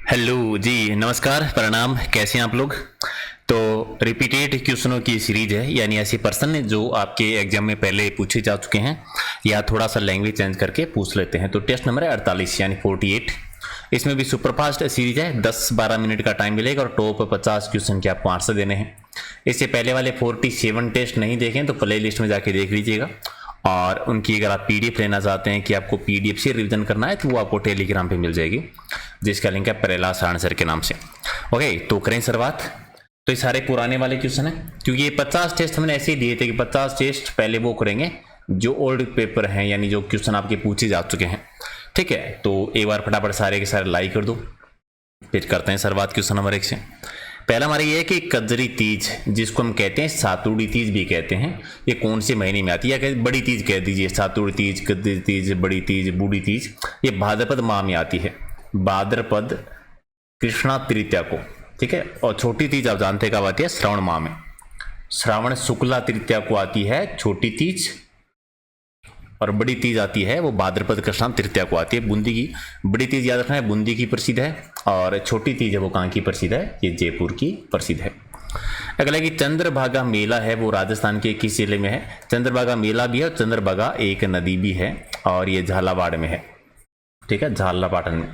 Hello जी, नमस्कार, प्रणाम। कैसे हैं आप लोग? तो रिपीटेड क्वेश्चनों की सीरीज है, यानी ऐसे प्रश्न हैं जो आपके एग्जाम में पहले पूछे जा चुके हैं या थोड़ा सा लैंग्वेज चेंज करके पूछ लेते हैं। तो टेस्ट नंबर है 48 यानी 48। इसमें भी सुपरफास्ट सीरीज है, 10-12 मिनट का टाइम मिलेगा और टॉप 50 क्वेश्चन के आपको आंसर देने हैं। इससे पहले वाले 47 टेस्ट नहीं देखें तो प्ले लिस्ट में जाके देख लीजिएगा। और उनकी अगर आप पीडीएफ लेना चाहते हैं कि आपको पीडीएफ से रिवीजन करना है तो वो आपको टेलीग्राम पे मिल जाएगी, जिसका लिंक है प्रहलाद सारण सर के नाम से। ओके, तो करें शुरुआत। तो ये सारे पुराने वाले क्वेश्चन हैं, क्योंकि ये 50 टेस्ट हमने ऐसे ही दिए थे कि 50 टेस्ट पहले वो करेंगे जो ओल्ड पेपर हैं, यानी जो क्वेश्चन आपके पूछे जा चुके हैं। ठीक है, तो एक बार फटाफट सारे के सारे लाइक कर दो, फिर करते हैं शुरुआत क्वेश्चन नंबर 1 से। पहला हमारा ये है कि कजरी तीज, जिसको हम कहते हैं सातुड़ी तीज भी कहते हैं, ये कौन से महीने में आती है? या बड़ी तीज कह दीजिए, सातुड़ी तीज, कजरी तीज, बड़ी तीज, बूढ़ी तीज, ये भाद्रपद माह में आती है, भाद्रपद कृष्णा तृतीया को। ठीक है, और छोटी तीज आप जानते कब आती है? श्रावण माह में, श्रावण शुक्ला तृतीया को आती है छोटी तीज, और बड़ी तीज आती है वो भाद्रपद कृष्णा तृतीया को आती है। बूंदी की बड़ी तीज याद रखना है, बूंदी की प्रसिद्ध है, और छोटी तीज है वो कहाँ की प्रसिद्ध है? ये जयपुर की प्रसिद्ध है। अगला कि चंद्रभागा मेला है वो राजस्थान के किस जिले में है? चंद्रभागा मेला भी है और चंद्रभागा एक नदी भी है, और ये झालावाड़ में है। ठीक है, झालरापाटन में।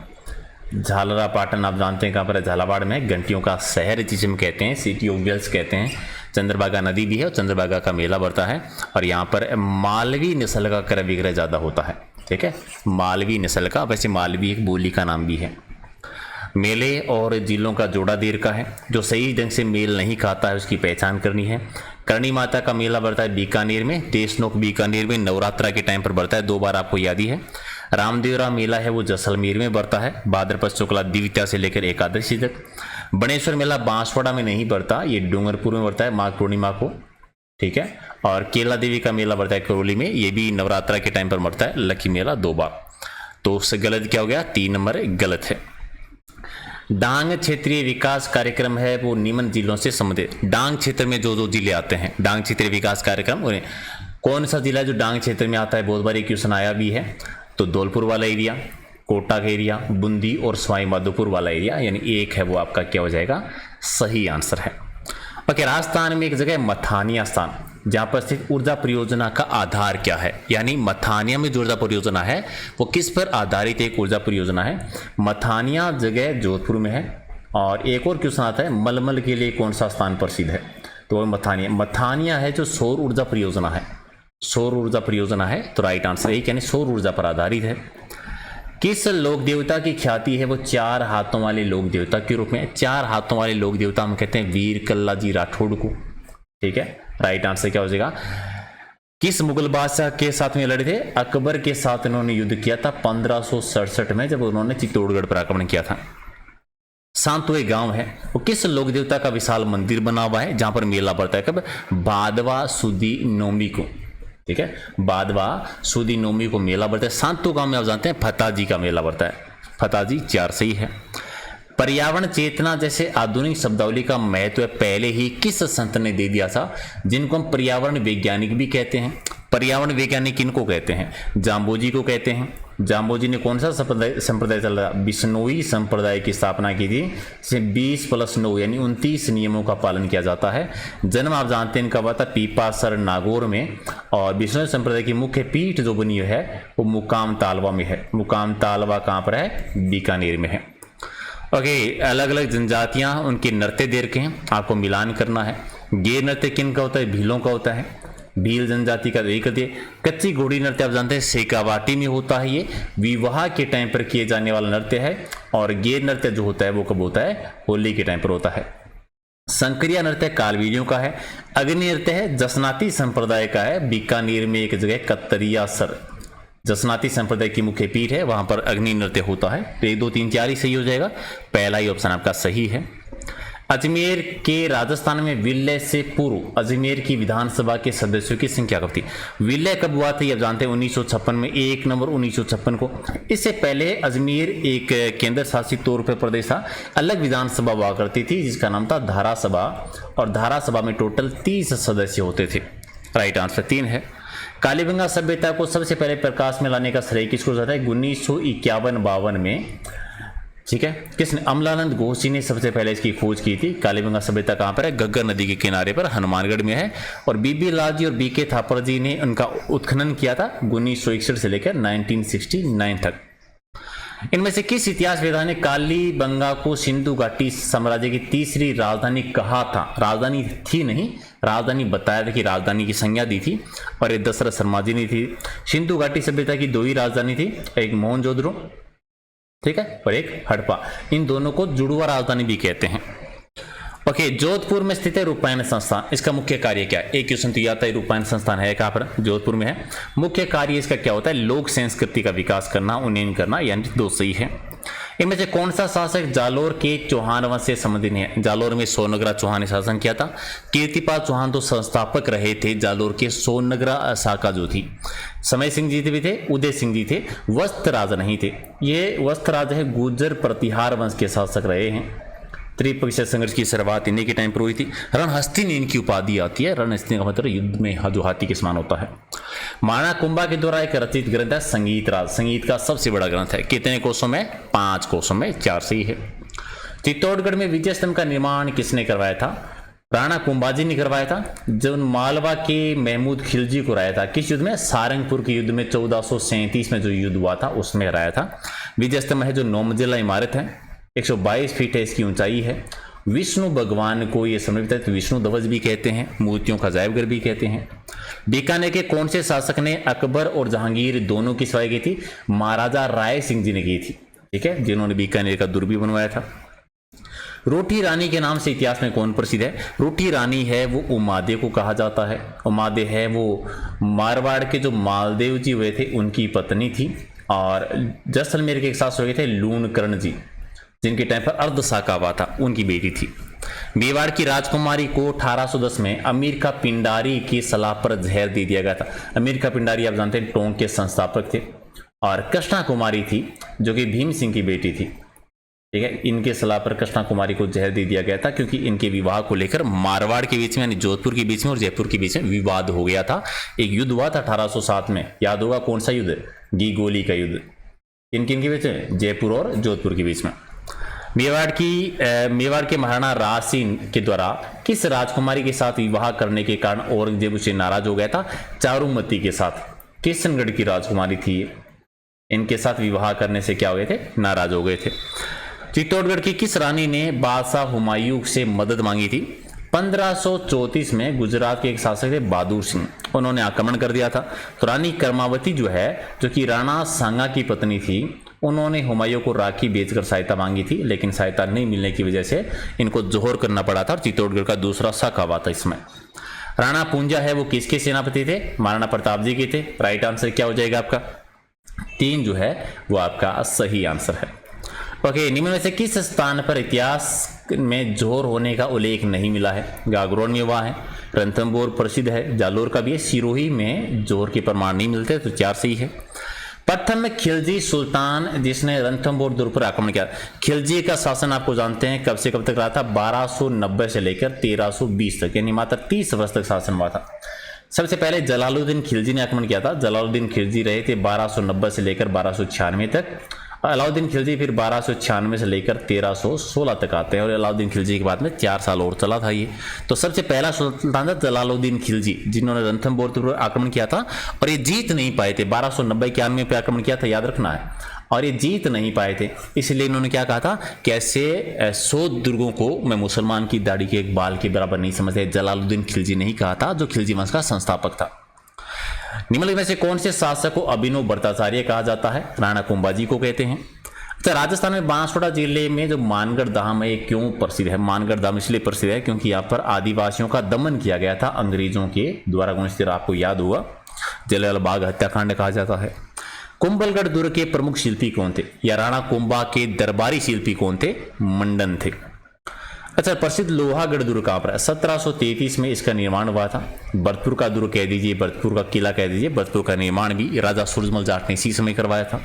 झालरापाटन आप जानते हैं कहाँ पर है? झालावाड़ में है, घंटियों का शहर जिसे हम कहते हैं, सिटी ऑफ बेल्स कहते हैं। चंद्रभागा नदी भी है और चंद्रभागा का मेला बढ़ता है, और यहाँ पर मालवी नस्ल का क्रय विक्रय ज़्यादा होता है। ठीक है, मालवी नस्ल का, वैसे मालवी एक बोली का नाम भी है। मेले और जिलों का जोड़ा देर का है, जो सही ढंग से मेल नहीं खाता है उसकी पहचान करनी है। करणी माता का मेला बढ़ता है बीकानेर में, देशनोक बीकानेर में नवरात्रा के टाइम पर बढ़ता है, 2 बार आपको याद ही है। रामदेवरा मेला है वो जैसलमेर में बढ़ता है, भाद्रपद शुक्ला द्वितीया से लेकर एकादशी तक। बनेश्वर मेला बांसवाड़ा में नहीं बढ़ता, ये डूंगरपुर में बढ़ता है माघ पूर्णिमा को। ठीक है, और केला देवी का मेला बढ़ता है करौली में, ये भी नवरात्रा के टाइम पर बढ़ता है, लकी मेला 2 बार। तो उससे गलत क्या हो गया? 3 नंबर गलत है। डांग क्षेत्रीय विकास कार्यक्रम है वो निम्न जिलों से संबंधित। डांग क्षेत्र में जो जिले आते हैं डांग क्षेत्रीय विकास कार्यक्रम, कौन सा जिला जो डांग क्षेत्र में आता है? बहुत बार क्वेश्चन आया भी है। तो धौलपुर वाला एरिया, कोटा का एरिया, बूंदी और सवाई माधोपुर वाला एरिया, यानी एक है वो आपका क्या हो जाएगा? सही आंसर है। ओके, राजस्थान में एक जगह मथानिया स्थान, जहां पर स्थित ऊर्जा परियोजना का आधार क्या है? यानी मथानिया में जो ऊर्जा परियोजना है वो किस पर आधारित एक ऊर्जा परियोजना है? मथानिया जगह जोधपुर में है। और एक और क्वेश्चन आता है, मलमल के लिए कौन सा स्थान प्रसिद्ध है? तो वो मथानिया है जो सौर ऊर्जा परियोजना है, सौर ऊर्जा परियोजना है। तो राइट आंसर एक, यानी सौर ऊर्जा पर आधारित है। किस लोक देवता की ख्याति है वो 4 हाथों वाले लोक देवता के रूप में? 4 हाथों वाले लोक देवता हम कहते हैं वीर कल्ला जी राठौड़ को। ठीक है, राइट आंसर क्या हो जाएगा? किस मुगल बादशाह के साथ में लड़े थे? अकबर के साथ इन्होंने युद्ध किया था 1567 में, जब उन्होंने चित्तौड़गढ़ पर आक्रमण किया था। सांतुए गांव है वो किस लोक देवता का विशाल मंदिर बना हुआ है, जहां पर मेला पड़ता है? कब? भादवा सुदी नौमी को। ठीक है, भादवा सुदी नौमी को मेला बढ़ता है। सांतु गांव में आप जानते हैं फताजी का मेला बढ़ता है, फताजी 4 सही है। पर्यावरण चेतना जैसे आधुनिक शब्दावली का महत्व पहले ही किस संत ने दे दिया था, जिनको हम पर्यावरण वैज्ञानिक भी कहते हैं? पर्यावरण वैज्ञानिक किनको कहते हैं? जाम्बोजी को कहते हैं। जाम्बोजी ने कौन सा संप्रदाय चला? बिश्नोई संप्रदाय की स्थापना की थी, जिसे 20+9 यानी 29 नियमों का पालन किया जाता है। जन्म आप जानते हैं इनका हुआ था पीपासर नागौर में, और बिश्नोई संप्रदाय की मुख्य पीठ जो बनी है वो मुकाम तालवा में है। मुकाम तालवा कहाँ पर है? बीकानेर में है। ओके, अलग अलग जनजातियां उनके नृत्य दे रखे हैं, आपको मिलान करना है। गेर नृत्य किन का होता है? भीलों का होता है, भील जनजाति का। एक कच्ची घोड़ी नृत्य आप जानते हैं शेखावाटी में होता है, ये विवाह के टाइम पर किए जाने वाला नृत्य है। और गेर नृत्य जो होता है वो कब होता है? होली के टाइम पर होता है। संक्रिया नृत्य कालवीरियों का है। अग्नि नृत्य है जसनाती संप्रदाय का है, बीकानेर में एक जगह कतरिया सर, जसनाती संप्रदाय की मुख्य पीठ है, वहां पर अग्नि नृत्य होता है। तो 1 2 3 4 ही सही हो जाएगा, पहला ही ऑप्शन आपका सही है। अजमेर के राजस्थान में विलय से पूर्व अजमेर की विधानसभा के सदस्यों की संख्या कब थी? विलय कब हुआ था ये आप जानते हैं 1956 में, 1 नंबर 1956 को। इससे पहले अजमेर एक केंद्र शासित तौर पर प्रदेश था, अलग विधानसभा हुआ करती थी जिसका नाम था धारा सभा, और धारा सभा में टोटल 30 सदस्य होते थे। राइट आंसर 3 है। कालीबंगा सभ्यता को सबसे पहले प्रकाश में लाने का श्रेय किसको जाता है? 1951-52 में ठीक है। किसने? अमलानंद घोष जी ने सबसे पहले इसकी खोज की थी। कालीबंगा सभ्यता कहाँ पर है? घग्गर नदी के किनारे पर हनुमानगढ़ में है। और बीबी लाल जी और बीके थापर जी ने उनका उत्खनन किया था 1961 से लेकर 1969 तक। इनमें से किस इतिहासवेत्ता ने कालीबंगा को सिंधु घाटी साम्राज्य की तीसरी राजधानी कहा था? राजधानी थी नहीं, राजधानी बताया था कि राजधानी की संज्ञा दी थी, और ये दशरथ शर्मा जी ने थी। सिंधु घाटी सभ्यता की 2 ही राजधानी थी, एक मोहनजोदड़ो, ठीक है, और एक हड़प्पा। इन दोनों को जुड़वा राजधानी भी कहते हैं। ओके, जोधपुर में स्थित है रूपायन संस्थान, इसका मुख्य कार्य क्या है? एक क्वेश्चन तो आता है, रूपायन संस्थान है कहाँ पर? जोधपुर में है। मुख्य कार्य इसका क्या होता है? लोक संस्कृति का विकास करना, उन्नयन करना, यानी 2 सही है। इनमें से कौन सा शासक जालोर के चौहान वंश से संबंधित है? जालोर में सोनगरा चौहान ने शासन किया था। कीर्तिपाल चौहान तो संस्थापक रहे थे जालोर के सोनगरा शाखा जो थी। समय सिंह जी भी थे, उदय सिंह जी थे, वस्त्र राजा नहीं थे। ये वस्त्र राजा है गुर्जर प्रतिहार वंश के शासक रहे हैं। त्रिपक्षीय संघर्ष की शुरुआत इन्हीं के टाइम पर हुई थी। रणहस्ती ने इनकी उपाधि आती है। रणहस्ती का मतलब युद्ध में जो हाथी के समान होता है। महाराणा कुंभा के द्वारा एक रचित ग्रंथ है संगीत राज, संगीत का सबसे बड़ा ग्रंथ है। कितने कोशों में? 5 कोशों में, 4 सही है। चित्तौड़गढ़ में विजय स्तंभ का निर्माण किसने करवाया था? राणा कुंभाजी ने करवाया था, जो मालवा के महमूद खिलजी को कराया था। किस युद्ध में? सारंगपुर के युद्ध में 1437 में जो युद्ध हुआ था उसमें कराया था। विजय स्तंभ है जो 9 मंजिला इमारत है, 122 फीट है इसकी ऊंचाई है। विष्णु भगवान को ये समर्पित है, तो विष्णु ध्वज भी कहते हैं, मूर्तियों का जायबगर भी कहते हैं। बीकानेर के कौन से शासक ने अकबर और जहांगीर दोनों की सफाई की थी? महाराजा राय सिंह जी ने की थी, ठीक है, जिन्होंने बीकानेर का दुर्ग भी बनवाया था। रोटी रानी के नाम से इतिहास में कौन प्रसिद्ध है? रोटी रानी है वो उमादेव को कहा जाता है। उमादेव है वो मारवाड़ के जो मालदेव जी हुए थे उनकी पत्नी थी, और जैसलमेर के एक साथ हुए थे लूणकर्ण जी, जिनके टाइम पर अर्धशाका हुआ था, उनकी बेटी थी। मेवाड़ की राजकुमारी को 1810 में अमीर का पिंडारी की सलाह पर जहर दे दिया गया था। अमीर का पिंडारी आप जानते हैं टोंक के संस्थापक थे। और कृष्णा कुमारी थी जो कि भीम सिंह की बेटी थी, ठीक है। इनके सलाह पर कृष्णा कुमारी को जहर दे दिया गया था, क्योंकि इनके विवाह को लेकर मारवाड़ के बीच में, यानी जोधपुर के बीच में और जयपुर के बीच में विवाद हो गया था। एक युद्ध हुआ था 1807 में, याद होगा कौन सा युद्ध? घीगोली का युद्ध। किन के बीच में? जयपुर और जोधपुर के बीच में। मेवाड़ के महाराणा रासिन के द्वारा किस राजकुमारी के साथ विवाह करने के कारण औरंगजेब उससे नाराज हो गया था? चारुमती के साथ, किशनगढ़ की राजकुमारी थी। इनके साथ विवाह करने से क्या हो गए थे? नाराज हो गए थे। चित्तौड़गढ़ की किस रानी ने बादशाह हुमायूं से मदद मांगी थी? 1534 में गुजरात के एक शासक थे बहादुर सिंह, उन्होंने आक्रमण कर दिया था। तो रानी कर्मावती जो है, जो कि राणा सांगा की पत्नी थी, उन्होंने हुमायूं को राखी बेचकर सहायता मांगी थी, लेकिन सहायता नहीं मिलने की वजह से इनको जोहर करना पड़ा था, और चित्तौड़गढ़ का दूसरा शाखा हुआ था इसमें। राणा पूंजा है वो किसके सेनापति थे? महाराणा प्रताप जी के थे। राइट आंसर क्या हो जाएगा आपका? 3 जो है वो आपका सही आंसर है। ओके, निम्न में से किस स्थान पर इतिहास में जोहर होने का उल्लेख नहीं मिला है? गागरोन में हुआ है, रणथंभौर प्रसिद्ध है, जालोर का भी है, सिरोही में जोहर के प्रमाण नहीं मिलते, तो 4 सही है। प्रथम खिलजी सुल्तान जिसने रणथंभौर दुर्ग पर आक्रमण किया। खिलजी का शासन आपको जानते हैं कब से कब तक रहा था? 1290 से लेकर 1320 तक, यानी मात्र 30 वर्ष तक शासन हुआ था। सबसे पहले जलालुद्दीन खिलजी ने आक्रमण किया था। जलालुद्दीन खिलजी रहे थे 1290 से लेकर 1296 तक। अलाउद्दीन खिलजी फिर 1296 से लेकर 1316 तक आते हैं, और अलाउद्दीन खिलजी के बाद में 4 साल और चला था ये। तो सबसे पहला सुल्तान था जलालुद्दीन खिलजी, जिन्होंने रणथंभौर पर आक्रमण किया था, और ये जीत नहीं पाए थे। 1290-91 पे आक्रमण किया था, याद रखना है, और ये जीत नहीं पाए थे। इसलिए इन्होंने क्या कहा था? कैसे 100 दुर्गों को मैं मुसलमान की दाढ़ी के एक बाल के बराबर नहीं समझते। जलालुद्दीन खिलजी ने ही कहा था, जो खिलजी वंश का संस्थापक था। निम्नलिखित में से कौन से शासक को अभिनव भट्टाचार्य कहा जाता है? राणा कुंभाजी को कहते हैं। अच्छा, राजस्थान में बांसवाड़ा जिले में जो मानगढ़ धाम है, ये क्यों प्रसिद्ध है? मानगढ़ धाम इसलिए प्रसिद्ध है क्योंकि यहाँ पर आदिवासियों का दमन किया गया था अंग्रेजों के द्वारा। गुणस्थिर आपको याद होगा, जलियांवाला बाग हत्याकांड कहा जाता है। कुंभलगढ़ दुर्ग के प्रमुख शिल्पी कौन थे? या राणा कुंभा के दरबारी शिल्पी कौन थे? मंडन थे। अच्छा, प्रसिद्ध लोहागढ़ दुर्ग कहाँ पर है? 1733 में इसका निर्माण हुआ था। भरतपुर का दुर्ग कह दीजिए, भरतपुर का किला कह दीजिए, भरतपुर का निर्माण भी राजा सूरजमल जाट ने इसी समय करवाया था।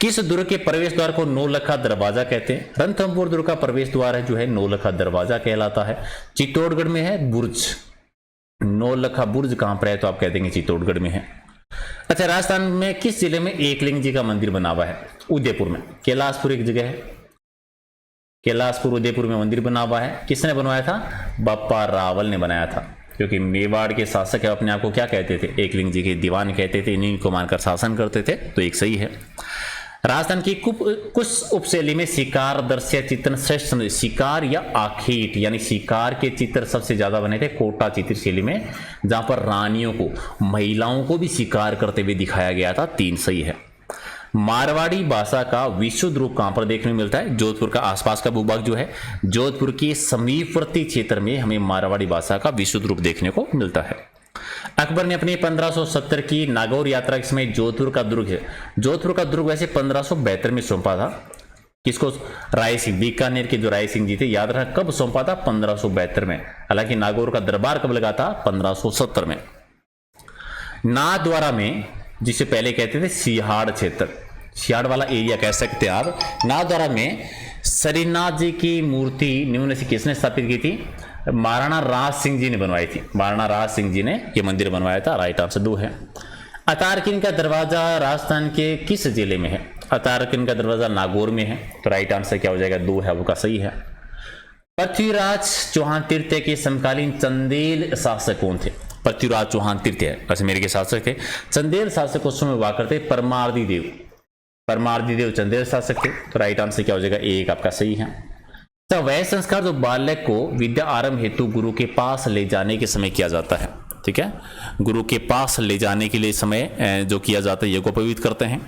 किस दुर्ग के प्रवेश द्वार को नौलखा दरवाजा कहते हैं? रणथंभौर दुर्ग का प्रवेश द्वार है जो है नौलखा दरवाजा कहलाता है। चित्तौड़गढ़ में है बुर्ज, नौलखा बुर्ज कहां पर है? तो आप कह देंगे चित्तौड़गढ़ में है। अच्छा, राजस्थान में किस जिले में एकलिंग जी का मंदिर बना हुआ है? उदयपुर में। कैलाशपुर एक जगह है, कैलाशपुर उदयपुर में मंदिर बना हुआ है। किसने बनवाया था? बप्पा रावल ने बनाया था, क्योंकि मेवाड़ के शासक है अपने आप को क्या कहते थे? एकलिंग जी के दीवान कहते थे, इन्हीं को मानकर शासन करते थे, तो एक सही है। राजस्थान की कुछ उपशैली में शिकार दृश्य चित्रण श्रेष्ठ, शिकार या आखेट यानी शिकार के चित्र सबसे ज्यादा बने थे कोटा चित्र शैली में, जहां पर रानियों को, महिलाओं को भी शिकार करते हुए दिखाया गया था। 3 सही है। मारवाड़ी भाषा का विशुद्ध रूप कहां पर देखने को मिलता है? जोधपुर का आसपास का भूभाग जो है, जोधपुर के समीपवर्ती क्षेत्र में हमें मारवाड़ी भाषा का विशुद्ध रूप देखने को मिलता है। अकबर ने अपनी 1570 की नागौर यात्रा के समय जोधपुर का दुर्ग है, जोधपुर का दुर्ग वैसे 1572 में सौंपा था। किसको? राय सिंह, बीकानेर के जो राय सिंह जी थे, याद रखना कब सौंपा था? 1572 में। हालांकि नागौर का दरबार कब लगा था? 1570 में। नाथद्वारा में, जिसे पहले कहते थे सिहाड़ क्षेत्र, सिहाड़ वाला एरिया कह सकते हैं आप, नाथद्वारा में श्रीनाथ जी की मूर्ति निम्न से किसने स्थापित की थी? महाराणा राज सिंह जी ने बनवाई थी, महाराणा राज सिंह जी ने यह मंदिर बनवाया था। राइट आंसर 2 है। अतारकिन का दरवाजा राजस्थान के किस जिले में है? अतारकिन का दरवाजा नागौर में है, तो राइट आंसर क्या हो जाएगा? 2 है, वो का सही है। पृथ्वीराज चौहान तृतीय के समकालीन चंदेल शासक कौन थे? पृथ्वीराज चौहान तृतीय अजमेर के शासक थे। चंदेल शासक उस समय हुआ करते परमार्दी देव, परमार्दी देव चंदेल शासक थे, तो राइट आंसर क्या हो जाएगा? 1 आपका सही है। तो वह संस्कार जो बालक को विद्या आरंभ हेतु गुरु के पास ले जाने के समय किया जाता है, ठीक है, गुरु के पास ले जाने के लिए समय जो किया जाता है, यज्ञोपवीत करते हैं,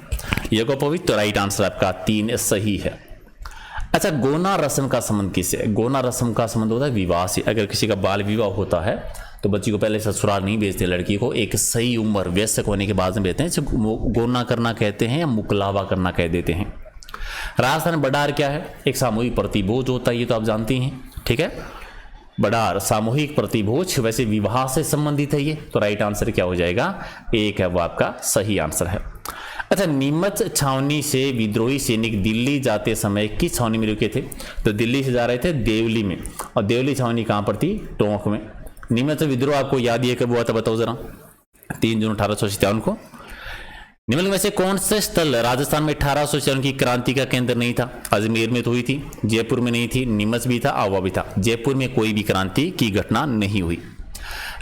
यज्ञोपवीत, तो राइट आंसर आपका 3 सही है। अच्छा, गोना रस्म का संबंध किससे? गोना रस्म का संबंध होता है विवाह से। अगर किसी का बाल विवाह होता है तो बच्ची को पहले ससुराल नहीं भेजते, लड़की को एक सही उम्र वयस्क होने के बाद में भेजते हैं, इसे गोना करना कहते हैं या मुकलावा करना कह देते हैं। राजस्थान बडार क्या है? एक सामूहिक प्रतिभोज होता है, ये तो आप जानती हैं, ठीक है, बडार सामूहिक प्रतिभोज, वैसे विवाह से संबंधित है ये, तो राइट आंसर क्या हो जाएगा? 1 है, वो आपका सही आंसर है। अच्छा, नीमच छावनी से विद्रोही सैनिक दिल्ली जाते समय किस छावनी में रुके थे? तो दिल्ली से जा रहे थे देवली में, और देवली छावनी कहां पर थी? टोंक में। नीमच विद्रोह आपको याद है कब हुआ था? बताओ जरा। 3 जून 1857 को। निम्न में से कौन से स्थल राजस्थान में 1857 की क्रांति का केंद्र नहीं था? अजमेर में तो हुई थी, जयपुर में नहीं थी, नीमच भी था, आवा भी था। जयपुर में कोई भी क्रांति की घटना नहीं हुई।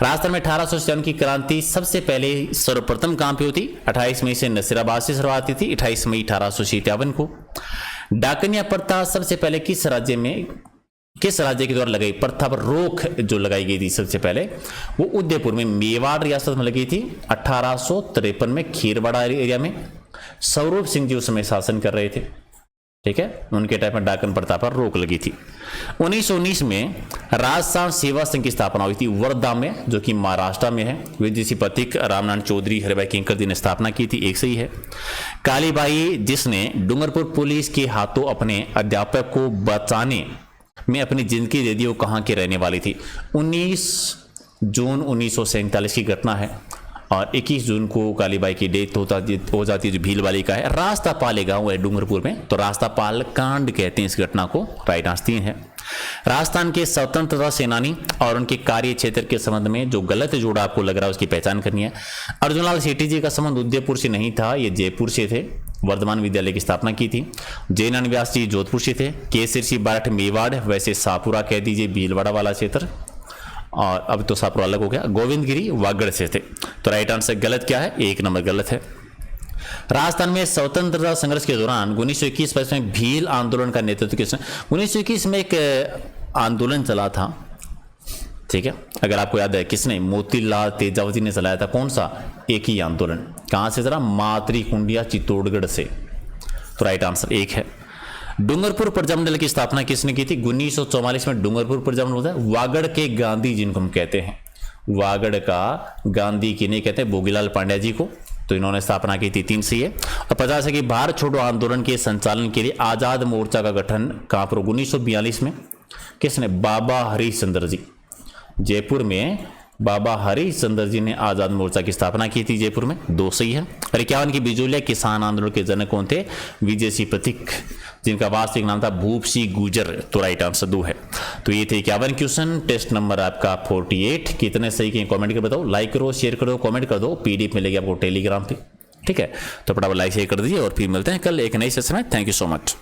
राजस्थान में 1857 की क्रांति सबसे पहले सर्वप्रथम कहां पे होती? 28 मई से नसीराबाद से शुरुआत थी, 28 मई 1857 को। डाकनिया प्रथा सबसे पहले किस राज्य के द्वारा लगाई? प्रथा पर रोक जो लगाई गई थी सबसे पहले, वो उदयपुर में, मेवाड़ रियासत में लगी थी 1853 में, खीरवाड़ा एरिया में। स्वरूप सिंह जी उस समय शासन कर रहे थे, ठीक है, उनके टाइम में डाकन प्रथा पर रोक लगी थी। 1919 में राजस्थान सेवा संघ की स्थापना हुई थी वर्धा में, जो कि महाराष्ट्र में है। विदेशी पथिक रामनारायण चौधरी, हरिभाई किंकर जी ने स्थापना की थी, 1 सही है। कालीबाई, जिसने डूंगरपुर पुलिस के हाथों अपने अध्यापक को बचाने में अपनी जिंदगी दे दी, वो कहां की रहने वाली थी? 19 जून 1947 की घटना है, और 21 जून को कालीबाई की डेथ हो जाती है, जो भीलवाली का है। रास्तापाल गांव है डूंगरपुर में, तो रास्तापाल कांड कहते हैं इस घटना को। राइट आंसर 3 है। राजस्थान के स्वतंत्रता सेनानी और उनके कार्य क्षेत्र के संबंध में जो गलत जोड़ा आपको लग रहा है उसकी पहचान करनी है। अर्जुनलाल सेठी जी का संबंध उदयपुर से नहीं था, ये जयपुर से थे, वर्धमान विद्यालय की स्थापना की थी। जयनारायण व्यास जी जोधपुर से थे। केसरी सिंह बारठ मेवाड़, वैसे सापुरा कह दीजिए, भीलवाड़ा वाला क्षेत्र, और अब तो सापुरा अलग हो गया। गोविंद गिरी वागड़ से थे, तो राइट आंसर गलत क्या है? 1 नंबर गलत है। राजस्थान में स्वतंत्रता संघर्ष के दौरान 1921 में भील आंदोलन का नेतृत्व किसने? 1921 में एक आंदोलन चला था, ठीक है, अगर आपको याद है, किसने? मोतीलाल तेजावती ने चलाया था। कौन सा? एक ही आंदोलन। कहां से चला? मातृकुंडिया चित्तौड़गढ़ से, तो राइट आंसर 1 है। डूंगरपुर प्रजामंडल की स्थापना किसने की थी? 1944 में डूंगरपुर प्रजामंडल होता है। वागड़ के गांधी जिनको हम कहते हैं, वागड़ का गांधी किन्हें कहते हैं? भोगीलाल पांड्या जी को, तो इन्होंने स्थापना की थी, 3 सही है। और 50 है कि भारत छोड़ो आंदोलन के संचालन के लिए आजाद मोर्चा का गठन कहां पर? 1942 में। किसने? बाबा हरिश्चंद्र जी, जयपुर में बाबा हरिश्चंद्र जी ने आजाद मोर्चा की स्थापना की थी जयपुर में, 2 सही है। और 51 की बिजोलिया किसान आंदोलन के जनक कौन थे? विजय सिंह प्रतीक, जिनका वास्तविक नाम था भूप सिंह गुजर, तो राइट आंसर 2 है। तो ये थे 51 क्वेश्चन। टेस्ट नंबर आपका 48। कितने सही के कमेंट कर बताओ, लाइक करो, शेयर करो, कमेंट कर दो। PDF मिलेगी आपको टेलीग्राम पे, ठीक है, तो फटाफट लाइक शेयर कर दीजिए और फिर मिलते हैं कल एक नई सेशन में। Thank you so much.